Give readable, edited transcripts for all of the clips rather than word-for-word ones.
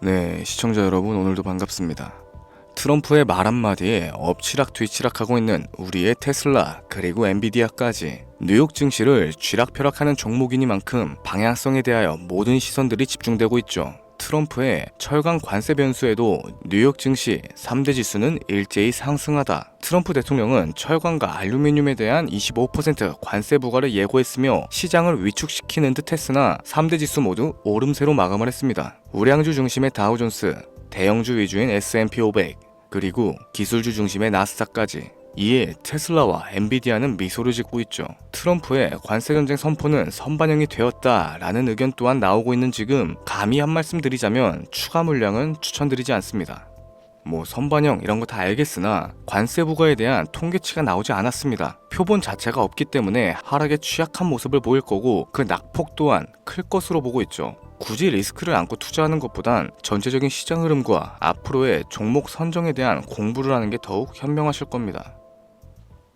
네, 시청자 여러분 오늘도 반갑습니다. 트럼프의 말 한마디에 엎치락 뒤치락하고 있는 우리의 테슬라 그리고 엔비디아까지 뉴욕 증시를 쥐락펴락하는 종목이니만큼 방향성에 대하여 모든 시선들이 집중되고 있죠. 트럼프의 철강 관세 변수에도 뉴욕 증시 3대 지수는 일제히 상승하다. 트럼프 대통령은 철강과 알루미늄에 대한 25% 관세 부과를 예고했으며 시장을 위축시키는 듯 했으나 3대 지수 모두 오름세로 마감을 했습니다. 우량주 중심의 다우존스, 대형주 위주인 S&P 500, 그리고 기술주 중심의 나스닥까지. 이에 테슬라와 엔비디아는 미소를 짓고 있죠. 트럼프의 관세전쟁 선포는 선반영이 되었다라는 의견 또한 나오고 있는 지금 감히 한 말씀 드리자면 추가 물량은 추천드리지 않습니다. 선반영 이런 거 다 알겠으나 관세 부과에 대한 통계치가 나오지 않았습니다. 표본 자체가 없기 때문에 하락에 취약한 모습을 보일 거고 그 낙폭 또한 클 것으로 보고 있죠. 굳이 리스크를 안고 투자하는 것보단 전체적인 시장 흐름과 앞으로의 종목 선정에 대한 공부를 하는 게 더욱 현명하실 겁니다.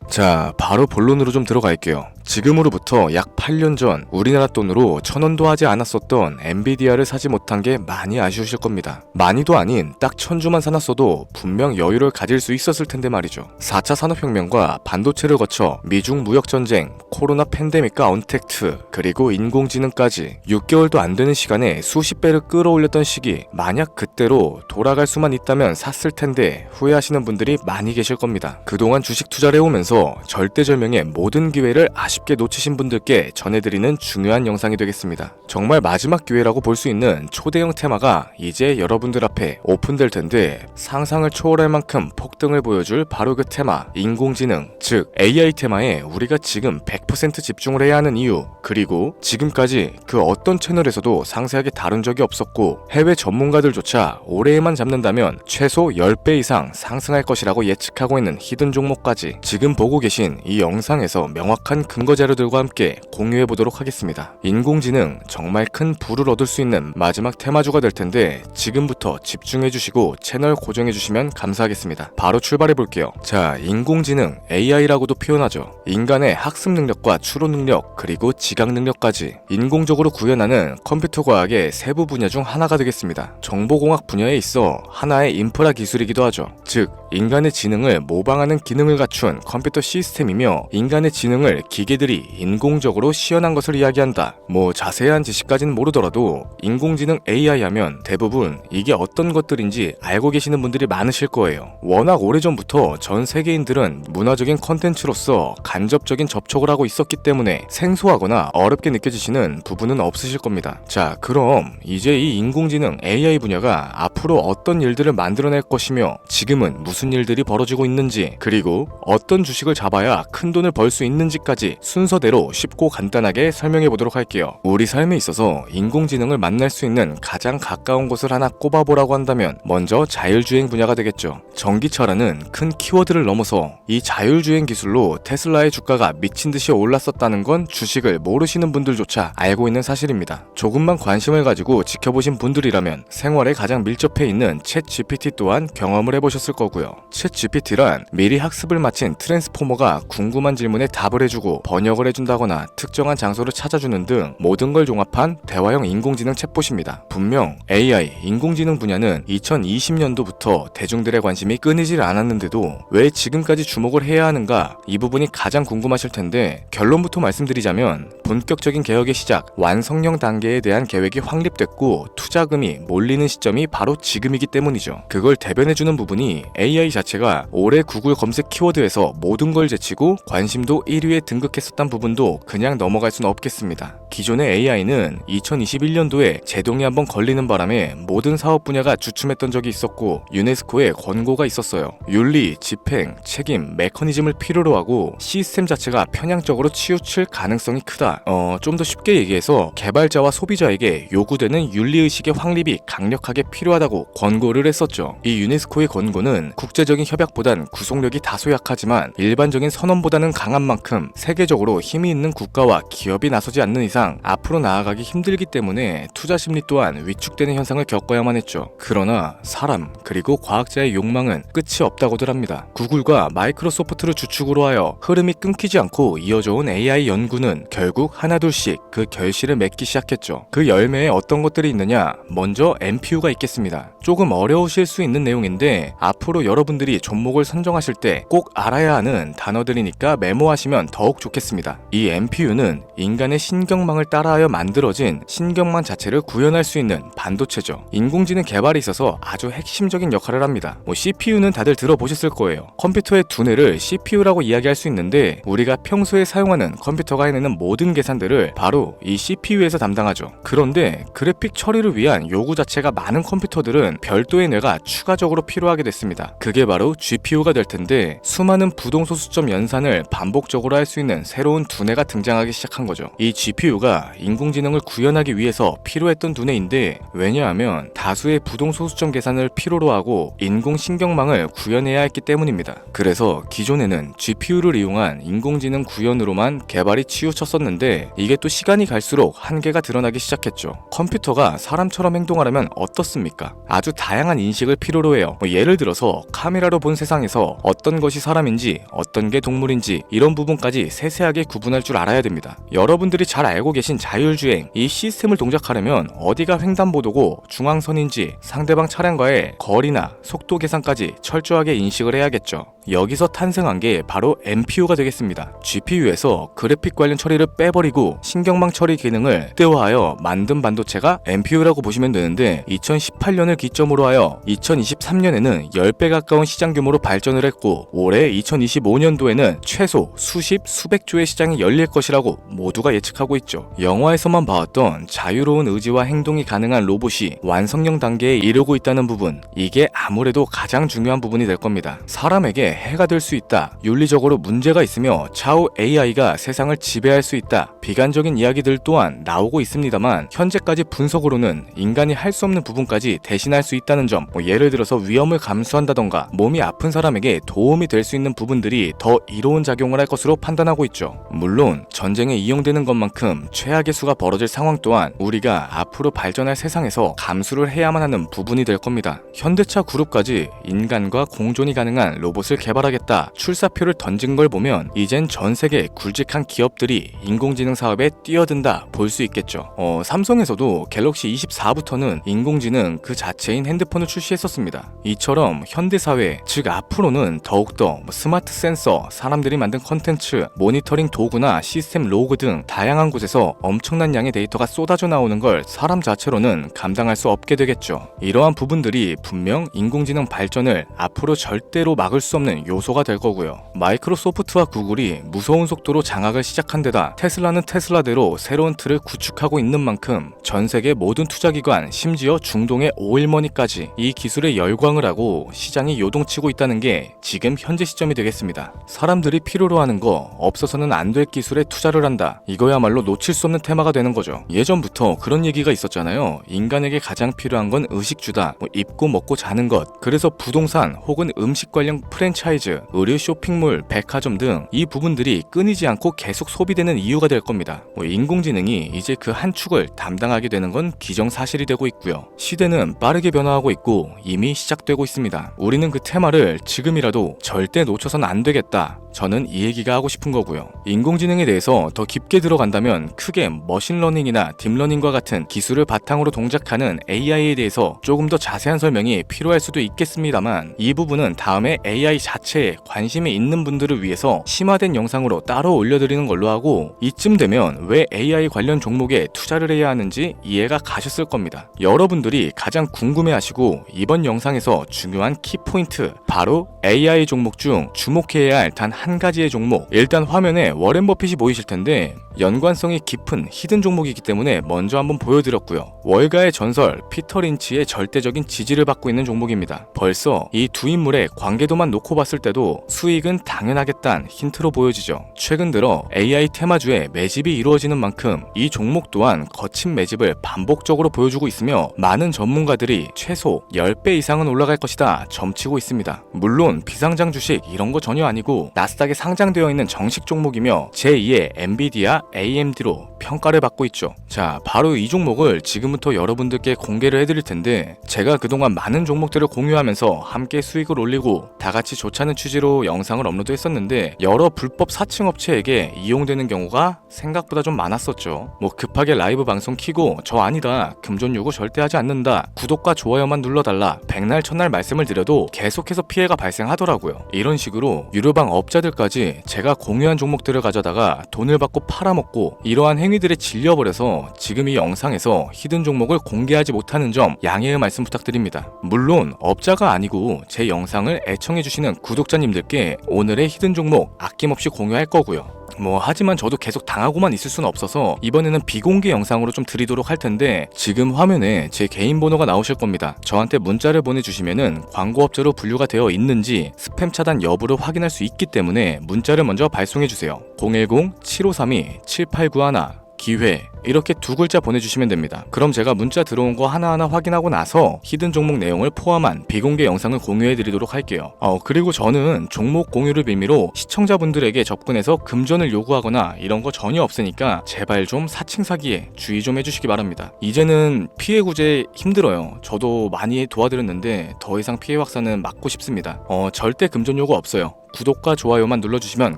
자, 바로 본론으로 좀 들어갈게요. 지금으로부터 약 8년 전 우리나라 돈으로 1000원도 하지 않았었던 엔비디아를 사지 못한 게 많이 아쉬우실 겁니다. 많이도 아닌 딱 1000주만 사놨어도 분명 여유를 가질 수 있었을 텐데 말이죠. 4차 산업혁명과 반도체를 거쳐 미중 무역전쟁, 코로나 팬데믹과 언택트, 그리고 인공지능까지 6개월도 안 되는 시간에 수십 배를 끌어올렸던 시기, 만약 그때로 돌아갈 수만 있다면 샀을 텐데 후회하시는 분들이 많이 계실 겁니다. 그동안 주식 투자를 해오면서 절대절명의 모든 기회를 아쉽게 놓치신 분들께 전해드리는 중요한 영상이 되겠습니다. 정말 마지막 기회라고 볼 수 있는 초대형 테마가 이제 여러분들 앞에 오픈될 텐데 상상을 초월할 만큼 폭등을 보여줄 바로 그 테마, 인공지능, 즉 AI 테마에 우리가 지금 100% 집중을 해야 하는 이유, 그리고 지금까지 그 어떤 채널에서도 상세하게 다룬 적이 없었고 해외 전문가들조차 올해에만 잡는다면 최소 10배 이상 상승할 것이라고 예측하고 있는 히든 종목까지 지금 보고 계신 이 영상에서 명확한 근거 자료들과 함께 공유해 보도록 하겠습니다. 인공지능 정말 큰 부를 얻을 수 있는 마지막 테마주가 될 텐데 지금부터 집중해 주시고 채널 고정해 주시면 감사하겠습니다. 바로 출발해 볼게요. 자, 인공지능 AI라고도 표현하죠. 인간의 학습 능력과 추론 능력 그리고 지각 능력까지 인공적으로 구현하는 컴퓨터 과학의 세부 분야 중 하나가 되겠습니다. 정보공학 분야에 있어 하나의 인프라 기술이기도 하죠. 즉 인간의 지능을 모방하는 기능을 갖춘 컴퓨터 시스템이며 인간의 지능을 기계들이 인공적으로 시연한 것을 이야기한다. 자세한 지식까지는 모르더라도 인공지능 AI 하면 대부분 이게 어떤 것들인지 알고 계시는 분들이 많으실 거예요. 워낙 오래전부터 전 세계인들은 문화적인 컨텐츠로서 간접적인 접촉을 하고 있었기 때문에 생소하거나 어렵게 느껴지시는 부분은 없으실 겁니다. 자, 그럼 이제 이 인공지능 AI 분야가 앞으로 어떤 일들을 만들어낼 것이며 지금은 무슨 일들이 벌어지고 있는지, 그리고 어떤 주식을 잡아야 큰 돈을 벌 수 있는지까지 순서대로 쉽고 간단하게 설명해 보도록 할게요. 우리 삶에 있어서 인공지능을 만날 수 있는 가장 가까운 곳을 하나 꼽아보라고 한다면 먼저 자율주행 분야가 되겠죠. 전기차라는 큰 키워드를 넘어서 이 자율주행 기술로 테슬라의 주가가 미친듯이 올랐었다는 건 주식을 모르시는 분들조차 알고 있는 사실입니다. 조금만 관심을 가지고 지켜보신 분들이라면 생활에 가장 밀접해 있는 챗 GPT 또한 경험을 해보셨을 거고요. 챗 GPT란 미리 학습을 마친 트랜스포머가 궁금한 질문에 답을 해주고 번역을 해준다거나 특정한 장소를 찾아주는 등 모든 걸 종합한 대화형 인공지능 챗봇입니다. 분명 AI, 인공지능 분야는 2020년도부터 대중들의 관심이 끊이질 않았는데도 왜 지금까지 주목을 해야 하는가, 이 부분이 가장 궁금하실 텐데 결론부터 말씀드리자면 본격적인 개혁의 시작, 완성형 단계에 대한 계획이 확립됐고 투자금이 몰리는 시점이 바로 지금이기 때문이죠. 그걸 대변해주는 부분이 AI 자체가 올해 구글 검색 키워드에서 모든 걸 제치고 관심도 1위에 등극했었던 부분도 그냥 넘어갈 수는 없겠습니다. 기존의 AI는 2021년도에 제동이 한번 걸리는 바람에 모든 사업 분야가 주춤했던 적이 있었고 유네스코의 권고가 있었어요. 윤리, 집행, 책임, 메커니즘을 필요로 하고 시스템 자체가 편향적으로 치우칠 가능성이 크다. 좀 더 쉽게 얘기해서 개발자와 소비자에게 요구되는 윤리의식의 확립이 강력하게 필요하다고 권고를 했었죠. 이 유네스코의 권고는 국제적인 협약보단 구속력이 다소 약하지만 일반적인 선언보다는 강한 만큼 세계적으로 힘이 있는 국가와 기업이 나서지 않는 이상 앞으로 나아가기 힘들기 때문에 투자 심리 또한 위축되는 현상을 겪어야만 했죠. 그러나 사람 그리고 과학자의 욕망은 끝이 없다고들 합니다. 구글과 마이크로소프트를 주축으로 하여 흐름이 끊기지 않고 이어져온 AI 연구는 결국 결국 하나둘씩 그 결실을 맺기 시작했죠. 그 열매에 어떤 것들이 있느냐? 먼저 NPU가 있겠습니다. 조금 어려우실 수 있는 내용인데 앞으로 여러분들이 종목을 선정하실 때 꼭 알아야 하는 단어들이니까 메모하시면 더욱 좋겠습니다. 이 NPU는 인간의 신경망을 따라하여 만들어진 신경망 자체를 구현할 수 있는 반도체죠. 인공지능 개발에 있어서 아주 핵심적인 역할을 합니다. CPU는 다들 들어보셨을 거예요. 컴퓨터의 두뇌를 CPU라고 이야기할 수 있는데 우리가 평소에 사용하는 컴퓨터가 해내는 모든 계산들을 바로 이 CPU에서 담당하죠. 그런데 그래픽 처리를 위한 요구 자체가 많은 컴퓨터들은 별도의 뇌가 추가적으로 필요하게 됐습니다. 그게 바로 GPU가 될 텐데 수많은 부동소수점 연산을 반복적으로 할 수 있는 새로운 두뇌가 등장하기 시작한 거죠. 이 GPU가 인공지능을 구현하기 위해서 필요했던 두뇌인데 왜냐하면 다수의 부동소수점 계산을 필요로 하고 인공신경망을 구현해야 했기 때문입니다. 그래서 기존에는 GPU를 이용한 인공지능 구현으로만 개발이 치우쳤었는데 이게 또 시간이 갈수록 한계가 드러나기 시작했죠. 컴퓨터가 사람처럼 행동하려면 어떻습니까? 아주 다양한 인식을 필요로 해요. 예를 들어서 카메라로 본 세상에서 어떤 것이 사람인지 어떤 게 동물인지 이런 부분까지 세세하게 구분할 줄 알아야 됩니다. 여러분들이 잘 알고 계신 자율주행, 이 시스템을 동작하려면 어디가 횡단보도고 중앙선인지 상대방 차량과의 거리나 속도 계산까지 철저하게 인식을 해야겠죠. 여기서 탄생한 게 바로 NPU가 되겠습니다. GPU에서 그래픽 관련 처리를 빼버리고 신경망 처리 기능을 극대화하여 만든 반도체가 NPU라고 보시면 되는데 2018년을 기점으로 하여 2023년에는 10배 가까운 시장 규모로 발전을 했고 올해 2025년도에는 최소 수백 조의 시장이 열릴 것이라고 모두가 예측하고 있죠. 영화에서만 봐왔던 자유로운 의지와 행동이 가능한 로봇이 완성형 단계에 이르고 있다는 부분, 이게 아무래도 가장 중요한 부분이 될 겁니다. 사람에게 해가 될 수 있다, 윤리적으로 문제가 있으며 차후 AI가 세상을 지배할 수 있다, 비관적인 이야기들 또한 나오고 있습니다만 현재까지 분석으로는 인간이 할 수 없는 부분까지 대신할 수 있다는 점, 예를 들어서 위험을 감수한다던가 몸이 아픈 사람에게 도움이 될 수 있는 부분들이 더 이로운 작용을 할 것으로 판단하고 있죠. 물론 전쟁에 이용되는 것만큼 최악의 수가 벌어질 상황 또한 우리가 앞으로 발전할 세상에서 감수를 해야만 하는 부분이 될 겁니다. 현대차 그룹까지 인간과 공존이 가능한 로봇을 개발하겠다 출사표를 던진 걸 보면 이젠 전 세계 굵직한 기업들이 인공지능 사업에 뛰어든다 볼 수 있겠죠. 삼성에서도 갤럭시 24부터는 인공지능 그 자체인 핸드폰을 출시했었습니다. 이처럼 현대사회, 즉 앞으로는 더욱더 스마트 센서, 사람들이 만든 컨텐츠, 모니터링 도구나 시스템 로그 등 다양한 곳에서 엄청난 양의 데이터가 쏟아져 나오는 걸 사람 자체로는 감당할 수 없게 되겠죠. 이러한 부분들이 분명 인공지능 발전을 앞으로 절대로 막을 수 없는 요소가 될 거고요. 마이크로소프트와 구글이 무서운 속도로 장악을 시작한 데다 테슬라는 테슬라대로 새로운 틀을 구축하고 있는 만큼 전 세계 모든 투자기관, 심지어 중동의 오일머니까지 이 기술에 열광을 하고 시장이 요동치고 있다는 게 지금 현재 시점이 되겠습니다. 사람들이 필요로 하는 거, 없어서는 안 될 기술에 투자를 한다. 이거야말로 놓칠 수 없는 테마가 되는 거죠. 예전부터 그런 얘기가 있었잖아요. 인간에게 가장 필요한 건 의식주다. 입고 먹고 자는 것. 그래서 부동산 혹은 음식 관련 프랜차이즈, 의류 쇼핑몰, 백화점 등 이 부분들이 끊이지 않고 계속 소비되는 이유가 될 겁니다. 인공지능이 이제 그 한 축을 담당하게 되는 건 기정사실이 되고 있고요. 시대는 빠르게 변화하고 있고 이미 시작되고 있습니다. 우리는 그 테마를 지금이라도 절대 놓쳐선 안 되겠다. 저는 이 얘기가 하고 싶은 거고요. 인공지능에 대해서 더 깊게 들어간다면 크게 머신러닝이나 딥러닝과 같은 기술을 바탕으로 동작하는 AI에 대해서 조금 더 자세한 설명이 필요할 수도 있겠습니다만 이 부분은 다음에 AI 자체에 관심이 있는 분들을 위해서 심화된 영상으로 따로 올려드리는 걸로 하고 이쯤 되면 왜 AI 관련 종목에 투자를 해야 하는지 이해가 가셨을 겁니다. 여러분들이 가장 궁금해하시고 이번 영상에서 중요한 키포인트, 바로 AI 종목 중 주목해야 할 단 한 가지의 종목, 일단 화면에 워렌 버핏이 보이실 텐데 연관성이 깊은 히든 종목이기 때문에 먼저 한번 보여드렸고요. 월가의 전설 피터 린치의 절대적인 지지를 받고 있는 종목입니다. 벌써 이 두 인물의 관계도만 놓고 봤을 때도 수익은 당연하겠다는 힌트로 보여지죠. 최근 들어 AI 테마주에 매집이 이루어지는 만큼 이 종목 또한 거친 매집을 반복적으로 보여주고 있으며 많은 전문가들이 최소 10배 이상은 올라갈 것이다 점치고 있습니다. 물론 비상장 주식 이런 거 전혀 아니고 나스닥에 상장되어 있는 정식 종목이며 제2의 엔비디아, AMD로 평가를 받고 있죠. 자, 바로 이 종목을 지금부터 여러분들께 공개를 해드릴 텐데, 제가 그동안 많은 종목들을 공유하면서 함께 수익을 올리고 다 같이 좋자는 취지로 영상을 업로드했었는데, 여러 불법 사칭 업체에게 이용되는 경우가 생각보다 좀 많았었죠. 뭐 급하게 라이브 방송 키고 저 아니다, 금전 요구 절대 하지 않는다, 구독과 좋아요만 눌러달라, 백날 천날 말씀을 드려도 계속해서 피해가 발생하더라고요. 이런 식으로 유료방 업자들까지 제가 공유한 종목들을 가져다가 돈을 받고 팔아먹고, 이러한 행위들에 질려버려서 지금 이 영상에서 히든 종목을 공개하지 못하는 점 양해의 말씀 부탁드립니다. 물론 업자가 아니고 제 영상을 애청해주시는 구독자님들께 오늘의 히든 종목 아낌없이 공유할 거고요. 하지만 저도 계속 당하고만 있을 수는 없어서 이번에는 비공개 영상으로 좀 드리도록 할 텐데, 지금 화면에 제 개인 번호가 나오실 겁니다. 저한테 문자를 보내주시면은 광고업자로 분류가 되어 있는지 스팸 차단 여부를 확인할 수 있기 때문에 문자를 먼저 발송해주세요. 010-7532-7891 기회, 이렇게 두 글자 보내주시면 됩니다. 그럼 제가 문자 들어온 거 하나하나 확인하고 나서 히든 종목 내용을 포함한 비공개 영상을 공유해드리도록 할게요. 그리고 저는 종목 공유를 빌미로 시청자분들에게 접근해서 금전을 요구하거나 이런 거 전혀 없으니까 제발 좀 사칭 사기에 주의 좀 해주시기 바랍니다. 이제는 피해 구제 힘들어요. 저도 많이 도와드렸는데 더 이상 피해 확산은 막고 싶습니다. 절대 금전 요구 없어요. 구독과 좋아요만 눌러주시면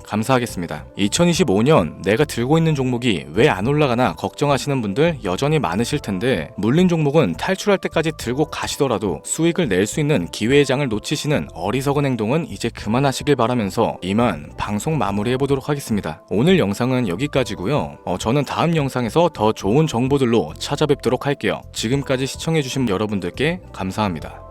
감사하겠습니다. 2025년 내가 들고 있는 종목이 왜 안 올라가나 걱정하시는 분들 여전히 많으실 텐데, 물린 종목은 탈출할 때까지 들고 가시더라도 수익을 낼 수 있는 기회의 장을 놓치시는 어리석은 행동은 이제 그만하시길 바라면서 이만 방송 마무리해보도록 하겠습니다. 오늘 영상은 여기까지고요. 저는 다음 영상에서 더 좋은 정보들로 찾아뵙도록 할게요. 지금까지 시청해주신 여러분들께 감사합니다.